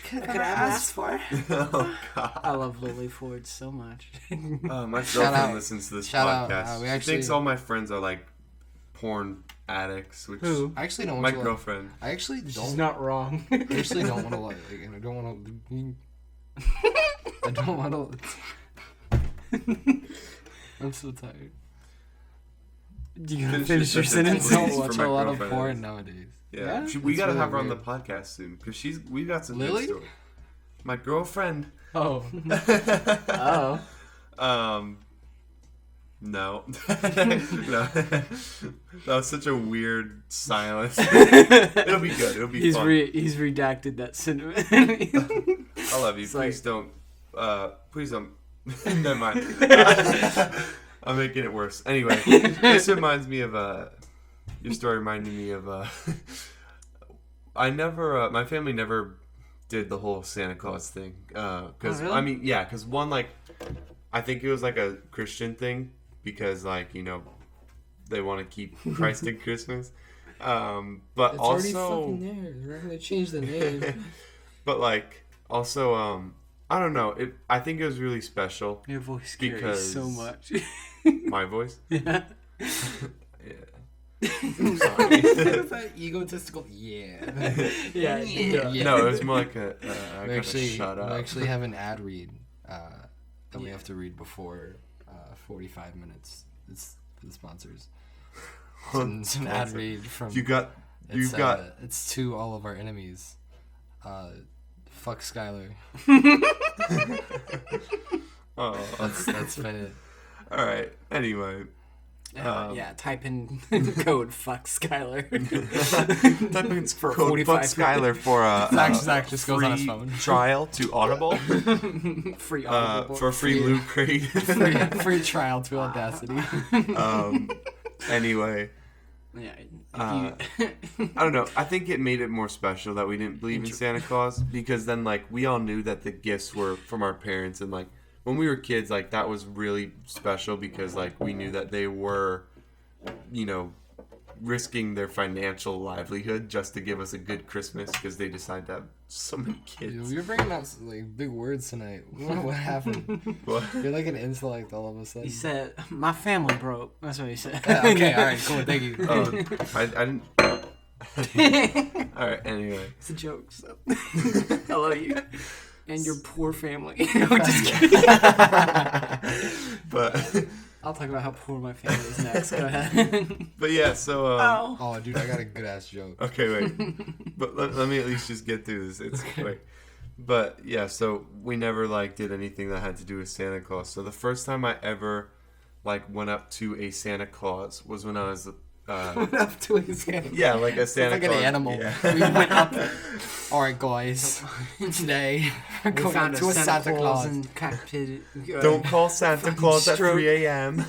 Could I ask for? Oh god. I love Lily Ford so much. My Shout girlfriend out. listens to this Shout out. podcast. We She actually- thinks all my friends are like porn addicts, which Who? I actually don't my want to. girlfriend. I actually She's don't. not wrong. I actually don't want to like. I don't want to. I don't want to. I'm so tired. You gonna Finish finish your your sentence, sentence? I don't please, watch for a my lot of girlfriend. porn nowadays. Yeah, Yeah? we It's gotta really have her on the weird. podcast soon because we got some Lily? good stories. My girlfriend. Oh. Oh. No. No. That was such a weird silence. It'll be good. It'll be He's fun. he's redacted that sentiment. I love you. It's Please like- don't. Please don't. Never mind. I'm making it worse. Anyway, this reminds me of your story reminded me of I never. My family never did the whole Santa Claus thing. Because Oh, really? I mean, yeah. Because one, like, I think it was like a Christian thing because, like, they want to keep Christ in Christmas. But It's also, already fucking there. They're not gonna change the name. but like also, I don't know. I think it was really special. Your voice carries Because- so much. My voice. Yeah. Yeah. I'm sorry. that egotistical. Yeah. Yeah. Yeah. No, it was more like a. I We gotta actually, shut up. we actually have an ad read that we have to read before 45 minutes. It's for the sponsors. It's an ad read from. You got. You got. It's to all of our enemies. Fuck Skylar. Oh. That's been it. All right. Anyway. Yeah, type in code fuck Skylar. Type in For code 45 fuck Skylar for Zach just goes on his free phone. trial to Audible. Free Audible. For free loot crate. Free trial to Audacity. Anyway. Yeah. I don't know. I think it made it more special that we didn't believe in Santa Claus because then, like, we all knew that the gifts were from our parents, and like when we were kids, like that was really special because like we knew that they were, risking their financial livelihood just to give us a good Christmas because they decided to have so many kids. You're bringing out some, like big words tonight. What happened? What? You're like an intellect all of a sudden. He said, "My family broke." That's what he said. Yeah, okay, all right, cool, thank you. I didn't. All right. Anyway. It's a joke. So. I love you and your poor family. I'm just kidding. But I'll talk about how poor my family is next. Go ahead. but yeah. So. Oh. Oh, dude, I got a good ass joke. Okay, wait. But let me at least just get through this. It's quick. But yeah, so we never like did anything that had to do with Santa Claus. So the first time I ever like went up to a Santa Claus was when I was Went up to his hand. yeah, like a Santa It's like Claus. an animal. Yeah. We went up. All right, guys. Today we're We going found to a a Santa Claus. and captured. Don't call Santa Claus at stroke. 3 a.m.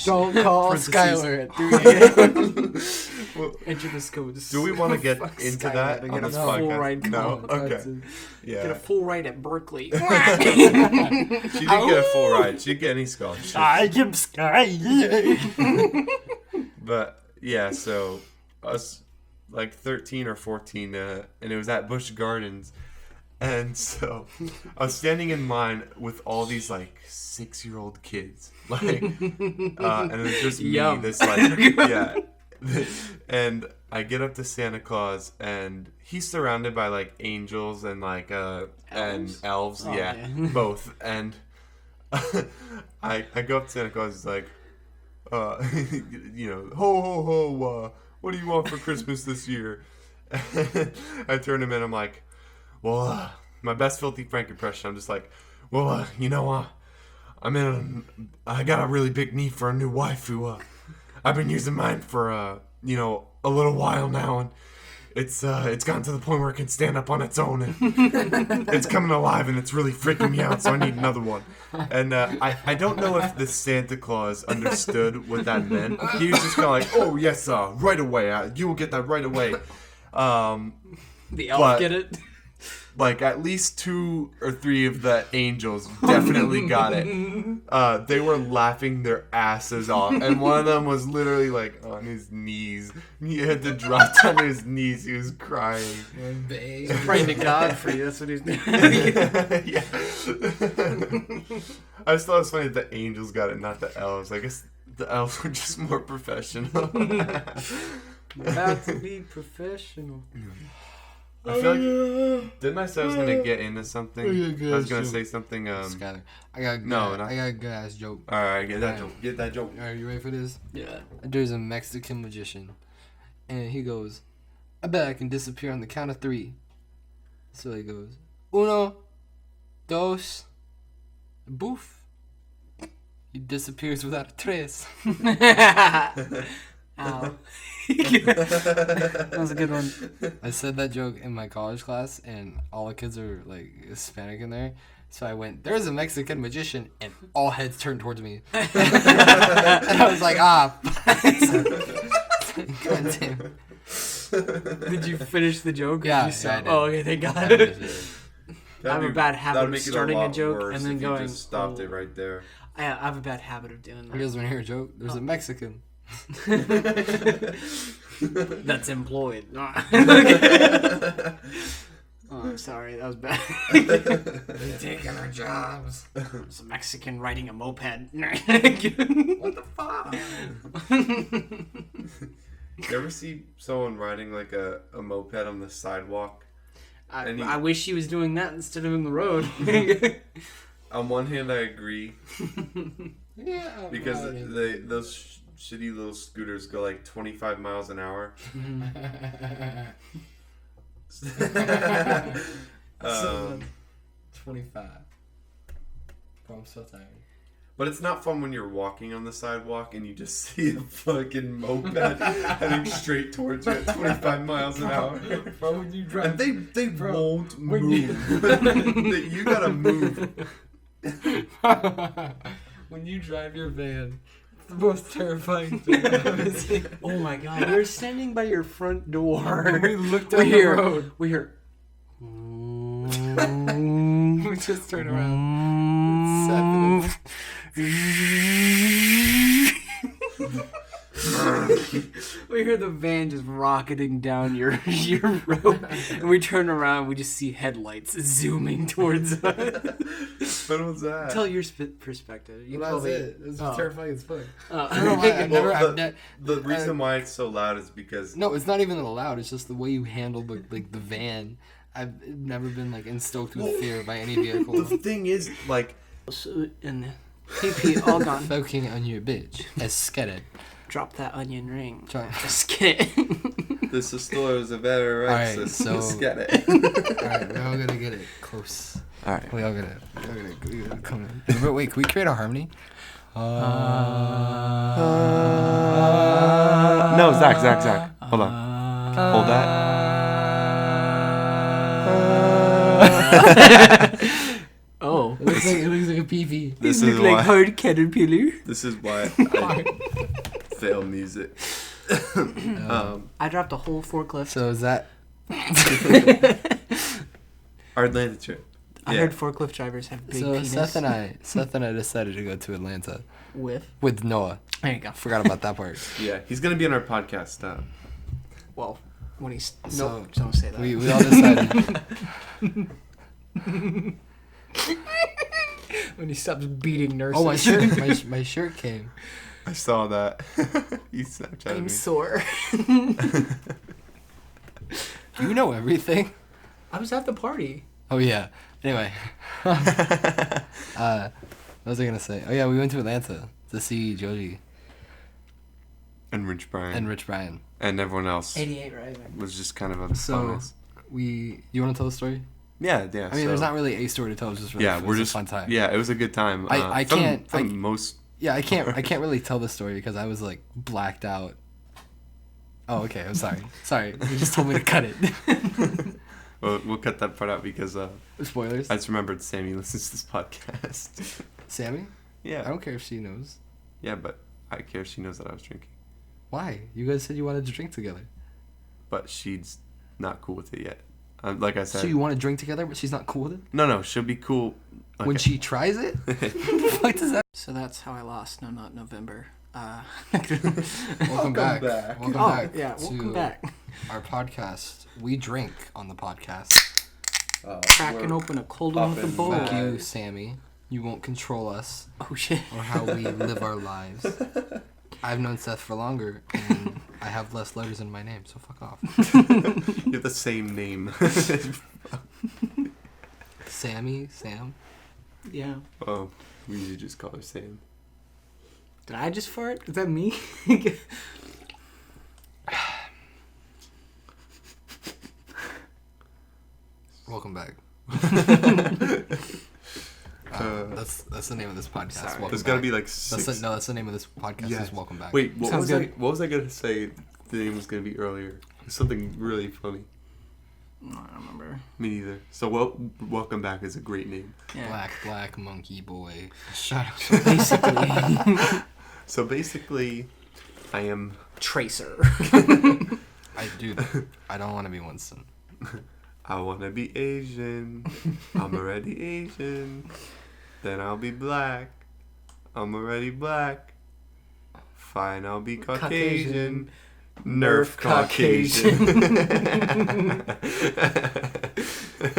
Don't call Parentheses. Skylar at 3 a.m. Enter this code. Do we want to get Fuck into Skylar that to on get a this full podcast? ride No. call. Okay. Get a Yeah. full ride at Berkeley. She didn't get a full ride. She didn't get any scholarship. I am Sky. But yeah, so us like 13 or 14, and it was at Busch Gardens, and so I was standing in line with all these like 6-year-old kids, like, and it was just me, Yum. this like yeah, and I get up to Santa Claus, and he's surrounded by like angels and like and elves. Oh, yeah, yeah. both. And I go up to Santa Claus. He's like, ho ho ho. What do you want for Christmas this year? I turn him in. I'm like, well, my best Filthy Frank impression. I'm just like, well, I got a really big need for a new wife who I've been using mine for a little while now, and it's gotten to the point where it can stand up on its own, and it's coming alive, and it's really freaking me out, so I need another one. And I don't know if the Santa Claus understood what that meant. He was just kind of like, oh yes, right away, you will get that right away. The elf But- get it? Like at least 2 or 3 of the angels definitely got it. They were laughing their asses off, and one of them was literally like on his knees. He had to drop down to his knees. He was crying. Praying to God for you. That's what he's doing. Yeah. I just thought it was funny that the angels got it, not the elves. I guess the elves were just more professional. About to be professional. I feel like didn't I say I was gonna get into something? I was gonna say something. Skyler, I got a good ass joke. All right, get that joke. Get that joke. Are you ready for this? Yeah. There's a Mexican magician, and he goes, "I bet I can disappear on the count of 3." So he goes, 1, 2, boof. He disappears without a trace. Ow. That was a good one. I said that joke in my college class, and all the kids are like Hispanic in there. So I went, "There's a Mexican magician," and all heads turned towards me. And I was like, God damn. Did you finish the joke? or Yeah, did you stop? I did. Oh, okay, thank God. I have a bad habit of starting a joke and then going. Just stopped oh. it right there. I have a bad habit of doing You that. guys want to hear a joke? There's a Mexican. That's employed. Oh, I'm sorry, that was bad. They're taking our jobs. It's a Mexican riding a moped. What the fuck? You ever see someone riding like a moped on the sidewalk? I wish he was doing that instead of in the road. On one hand, I agree Yeah. because those shitty little scooters go like 25 miles an hour. 25. Bro, I'm so tired. But it's not fun when you're walking on the sidewalk and you just see a fucking moped heading straight towards you at 25 miles an hour. Bro, when you drive. And they Bro, won't when move. You gotta move. When you drive your van, it's the most terrifying thing I've ever seen. Oh my God! We're standing by your front door. We look down the road. We hear. We just turn around. We hear the van just rocketing down your road, and we turn around. We just see headlights zooming towards us. When was that? Tell your perspective. You Well, that's probably- it. It was Oh. terrifying as fuck. Oh. I don't know why. Well, the reason why it's so loud is because No, it's not even loud. It's just the way you handle the van. I've never been like stoked with fear by any vehicle. the thing is, like, So, and PP all gone. Fucking on your bitch. As scared. Drop that onion ring. Try. Just kidding. this is a better Alright, access. so- Let's get it. Alright, we're all gonna get it close. Alright. We all gotta come in. But wait, can we create a harmony? No, Zach. Hold on. Hold that. Oh. It looks like a PV. This You is look like why. hard caterpillar. This is why I fail music. I dropped a whole forklift. So is that Our Atlanta trip. I Yeah. heard forklift drivers have big so? penis. Seth and I decided to go to Atlanta with Noah. there you go. Forgot about that part. Yeah, he's gonna be on our podcast. Well, when he's So, nope, don't say that. We all decided. When he stops beating nurses. Oh, my shirt! My shirt came. I saw that. You Snapchatted I'm me. sore. You know everything. I was at the party. Oh yeah. Anyway, what was I gonna say? Oh yeah, we went to Atlanta to see Joji And Rich Brian. and Rich Brian. And everyone else 88 Rising. was just kind of a So bonus. you want to tell the story? Yeah. I mean, there's not really a story to tell. It's just really, Yeah, it we're was just a fun time. Yeah, it was a good time. I from- can't- From I- most. Yeah, I can't really tell the story because I was like blacked out. Oh, okay. I'm sorry. Sorry, you just told me to cut it. We'll cut that part out because Spoilers. I just remembered Sammy listens to this podcast. Sammy? Yeah. I don't care if she knows. Yeah, but I care. She knows that I was drinking, Why? You guys said you wanted to drink together. but she's not cool with it yet. Like I said. So you want to drink together, but she's not cool with it? No, she'll be cool. When she tries it? What does that? So that's how I lost. No, not November. Welcome back. Welcome Oh, back. yeah, welcome to back. Our podcast. We drink on the podcast. Cracking open a cold one with a bowl. Fuck you, Sammy. You won't control us Oh, shit. or how we live our lives. I've known Seth for longer, and I have less letters in my name, so fuck off. You have the same name. Sammy, Sam. Yeah. Oh, we usually just call her Sam. Did I just fart? Is that me? Welcome back. Uh, That's the name of this podcast. Sorry. Welcome There's got to back. be like That's six. that's the name of this podcast. Yes. Is Welcome Back. Wait, what Sounds was I? good. What was I gonna say? The name was gonna be earlier. Something really funny. I don't remember. Me neither. So welcome back is a great name. Yeah. Black monkey boy. Shut up. Basically. So basically, I am. Tracer. I don't want to be Winston. I wanna be Asian. I'm already Asian. Then I'll be black. I'm already black. Fine, I'll be Caucasian. Nerf Caucasian.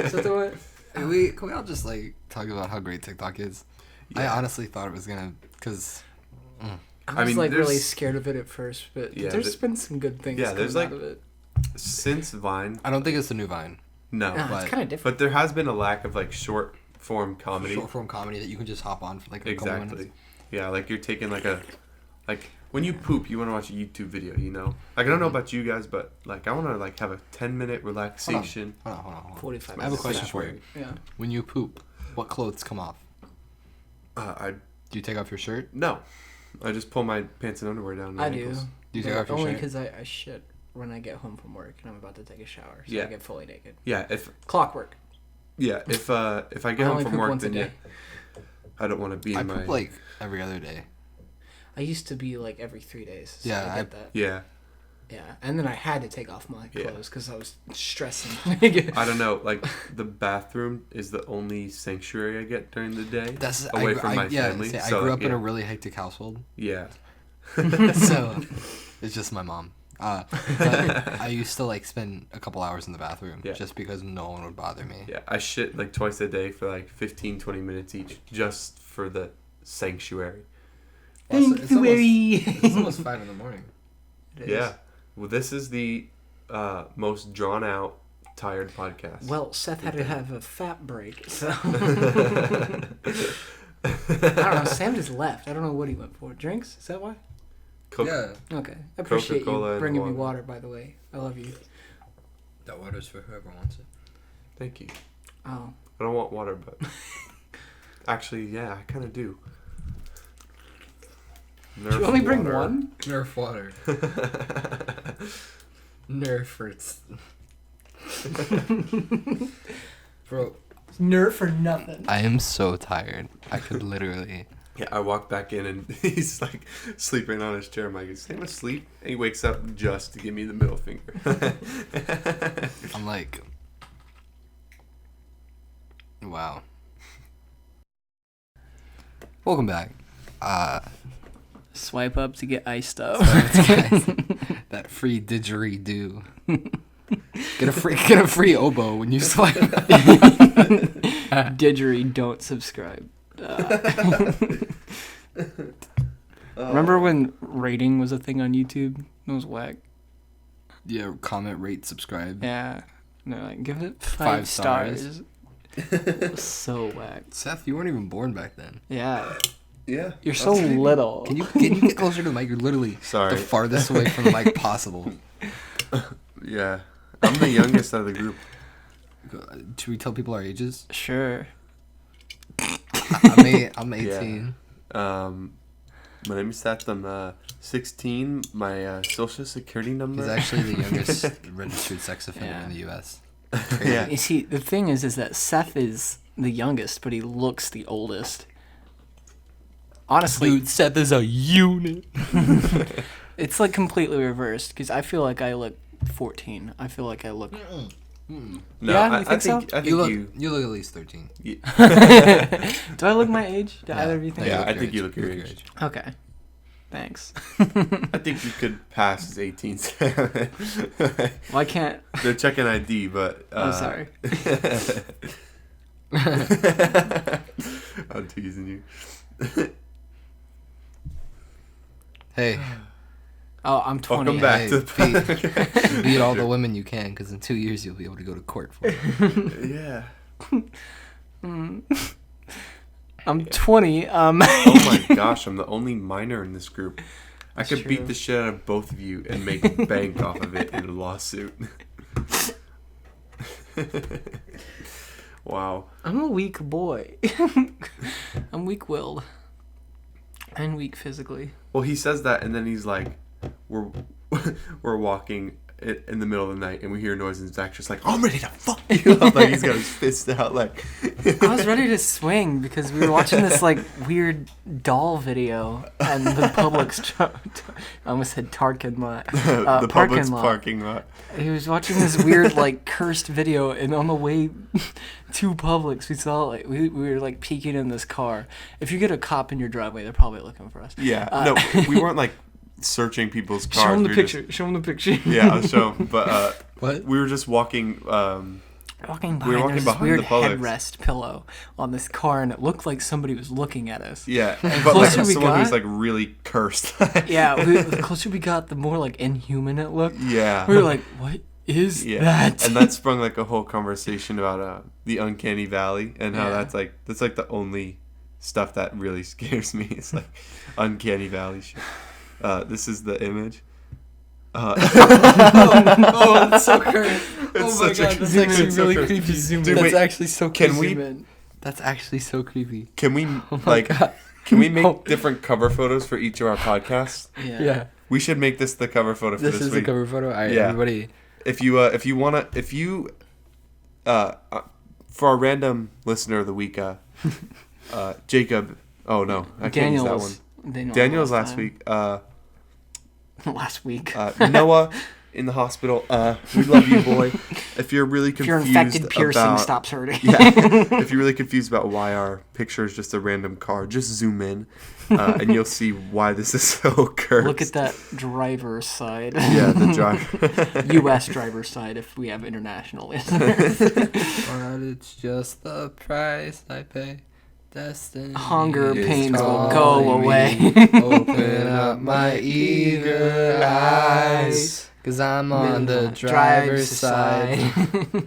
Is that the one? Can we all just like talk about how great TikTok is? I Yeah. honestly thought it was gonna, cause I was I mean, like really there's- scared of it at first, but Yeah, there's been some good things yeah, coming there's, out like- of it. Since Vine, I don't think it's the new Vine. no. Nah, but- it's kind of different. But there has been a lack of like short form comedy. Short form comedy that you can just hop on for like a couple minutes. Exactly. Yeah, like you're taking like when you poop, you want to watch a YouTube video, you know? Like I don't know about you guys, but like I want to like have a 10-minute relaxation. Hold on. 45 I have a minutes. question for you. Yeah. When you poop, what clothes come off? I Do you take off your shirt? no. I just pull my pants and underwear down. my I do. ankles. Do you take off your Only shirt? because I shit when I get home from work and I'm about to take a shower, so Yeah. I get fully naked. Yeah, if Clockwork. if I I get home only from poop work, once a then yeah, day. I don't want to be I in my poop like every other day. I used to be like every 3 days. So Yeah, I get that. yeah. Yeah, and then I had to take off my Yeah. clothes because I was stressing. I don't know. Like the bathroom is the only sanctuary I get during the day. That's away from my family. I so, grew up in yeah. a really hectic household, Yeah. so it's just my mom. But I used to like spend a couple hours in the bathroom Yeah. just because no one would bother me. Yeah, I shit like twice a day for like 15-20 minutes each just for the sanctuary. It's almost 5 in the morning. It is. Yeah. Well, this is the most drawn out, tired podcast. Well, Seth had to have a fat break, so I don't know. Sam just left. I don't know what he went for. Drinks? Is that why? Coke- Okay. I appreciate Coca-Cola you and bringing me water. water, by the way. I love you. That water's for whoever wants it. Thank you. Oh. I don't want water, but actually, yeah, I kind of do. Did you only bring one? Nerf water. Nerf hurts. Bro, Nerf for nothing. I am so tired. I could literally. Yeah, I walk back in and he's like sleeping on his chair. I'm like, is Sam asleep? And he wakes up just to give me the middle finger. I'm like. Wow. Welcome back. Swipe up to get iced up. That free didgeridoo. Get a free oboe when you swipe. Didgery, don't subscribe. Remember when rating was a thing on YouTube? It was whack. Yeah, comment, rate, subscribe. Yeah. And they're like, give it 5 5 stars. It was so whack. Seth, you weren't even born back then. Yeah. Yeah. You're so little. Can you get closer to the mic? You're literally Sorry. the farthest away from the mic possible. Yeah. I'm the youngest out of the group. Should we tell people our ages? Sure. I'm 18. My name is Seth. I'm 16. My social security number. He's actually the youngest registered sex offender Yeah. in the U.S. Yeah. You see, the thing is that Seth is the youngest, but he looks the oldest. Honestly, Dude, Seth is a unit. it's like completely reversed because I feel like I look 14. I feel like I look. No, Yeah, you think so? I think You look at least 13. Do I look my age? Do either of you think? Yeah, look I your think you age. look your age. Okay. Thanks. I think you could pass as 18. Why can't? They're checking ID, but. I'm sorry. I'm teasing you. Hey, Oh, I'm 20. Welcome back hey, to the beat all the women you can, because in 2 years you'll be able to go to court for it. Yeah. I'm 20. Oh my gosh, I'm the only minor in this group. I could true. beat the shit out of both of you and make bank off of it in a lawsuit. Wow. I'm a weak boy. I'm weak-willed. And weak physically. Well, he says that, and then he's like, "We're walking in the middle of the night, and we hear noise, and Zach's just like, I'm ready to fuck you up." Like he's got his fist out, like. I was ready to swing because we were watching this like weird doll video and the Publix. I almost said Tarkin lot. The parking Publix lot. parking lot. He was watching this weird like cursed video, and on the way to Publix, we saw like we were like peeking in this car. If you get a cop in your driveway, they're probably looking for us. Yeah. No, we weren't like searching people's cars. Show him the we were picture. Show him the picture. Just, yeah, I'll show him. But What? we were just walking. Walking behind, We were walking there's this behind weird the Publix. headrest pillow on this car, and it looked like somebody was looking at us. Yeah, but like closer we someone who's got- like really cursed. Yeah, the closer we got, the more like inhuman it looked. Yeah. We were like, "What is Yeah, that?" and that sprung like a whole conversation about the uncanny valley and how Yeah. that's like the only stuff that really scares me. It's like uncanny valley shit. This is the image. Oh, that's so cursed. It's Oh my such a- god, that's Zoom in, actually it's so really cursed. creepy. Zoom Dude, in. That's wait, actually so can creepy. we- Zoom in. That's actually so creepy. Can we Oh my like god. can we make No. different cover photos for each of our podcasts? Yeah. We should make this the cover photo for This this is the week. cover photo. All right, Yeah. everybody. If you wanna for our random listener of the week, Jacob. Oh no, I can't use that one. Daniel's last week. Last week. Noah in the hospital. We love you, boy. If you're really If confused you're infected, piercing about, stops hurting. yeah, if you're really confused about why our picture is just a random car, just zoom in, and you'll see why this is so cursed. Look at that driver's side. Yeah, the driver. U.S. driver's side if we have international listeners. But it's just the price I pay. Destiny. Hunger is pains will calling go me. away. Open up my eager eyes. Cause I'm on the driver's side.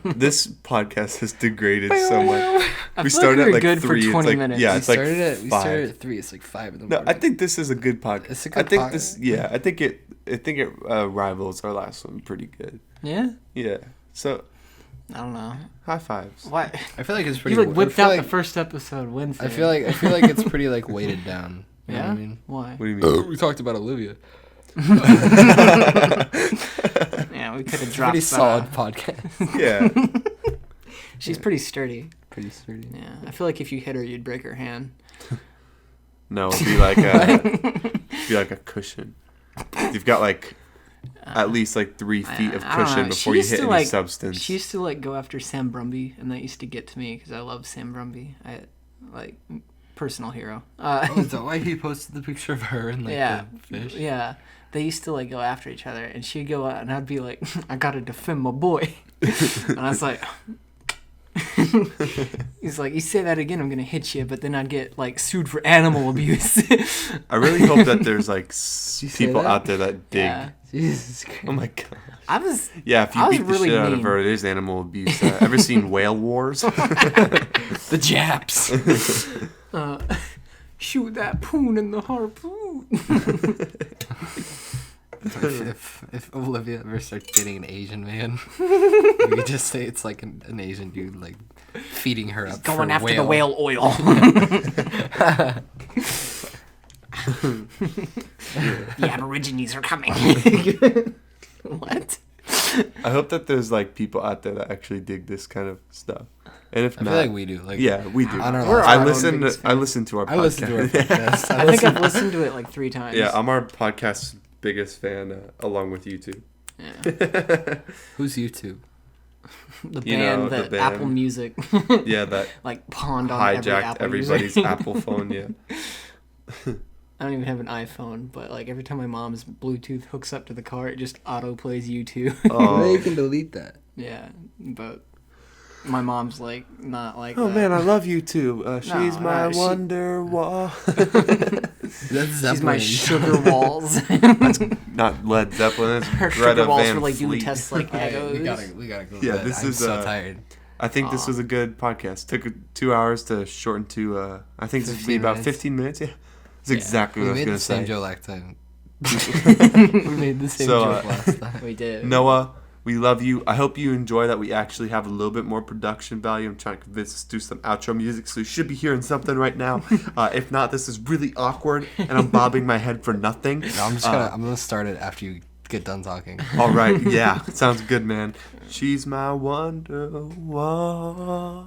This podcast has degraded so much. I We feel started like at we were like good 3. for 20 it's like, minutes. Yeah, We it's like started at 5. 3. It's like 5 in the No, morning. I think this is a good podcast. It's a I good think pod- this. Yeah, I think it rivals our last one pretty good. Yeah? Yeah. So I don't know. high fives. Why? I feel like it's pretty. You like I whipped feel out like, the first episode Wednesday. I feel like it's pretty like weighted down. You know Yeah? what I mean? Why? What do you mean? We talked about Olivia. Yeah, we could have Pretty dropped solid podcast. Yeah. She's pretty sturdy. Pretty sturdy. Yeah, I feel like if you hit her, you'd break her hand. No, it'd be like a cushion. You've got like at least like 3 feet of I don't cushion know. before She you used hit to, any like- substance. She used to like go after Sam Brumby, and that used to get to me because I love Sam Brumby. I like personal hero. Oh, is that why he posted the picture of her and like yeah, the fish? yeah. They used to like go after each other, and she'd go out, and I'd be like, "I gotta defend my boy," and I was like, He's like, you say that again, I'm gonna hit you, but then I'd get like sued for animal abuse. I really hope that there's like you say people that? out there that dig. Yeah. Jesus Christ. Oh my god. I was Yeah, if you I was beat the really shit out of mean. her, it is animal abuse. Ever seen Whale Wars? The Japs. shoot that poon in the harpoon. if Olivia ever starts dating an Asian man, we just say it's like an Asian dude like feeding her up. Going for after the whale oil. The Aborigines are coming. What? I hope that there's like people out there that actually dig this kind of stuff. And if I not, feel like we do. Like, yeah, we do. I don't know. We're I our own listen. biggest I fan. listen to our podcast. I listen to our podcast. I think I've listened to it like 3 times. Yeah, I'm our podcast's biggest fan, along with you two. Yeah. Who's YouTube? The You band know, the that band. Apple Music Yeah, that like pawned on every hijacked Apple everybody's user. Apple phone. Yeah. I don't even have an iPhone, but like every time my mom's Bluetooth hooks up to the car, it just auto plays YouTube. Well, you Oh, can delete that. Yeah, but my mom's like not like. oh that. man, I love you too. She's No, my she- wonder wall. That's She's my Zeppelin. sugar walls. Not Led Zeppelin. It's Her Greta sugar walls Van for like doing Fleet. tests like Alright, egos. we gotta go. Yeah, to bed. this I'm is, so tired. I think this Aw. was a good podcast. Took 2 hours to shorten to. I think this would be 15 about minutes. 15 minutes. Yeah, that's Yeah. exactly We what I was made gonna the same say. joke last time. We made the same So, joke. last time. We did. Noah, we love you. I hope you enjoy that we actually have a little bit more production value. I'm trying to convince us to do some outro music, so you should be hearing something right now. If not, this is really awkward, and I'm bobbing my head for nothing. No, I'm just gonna. I'm gonna start it after you get done talking. All right, yeah, sounds good, man. She's my wonder wall.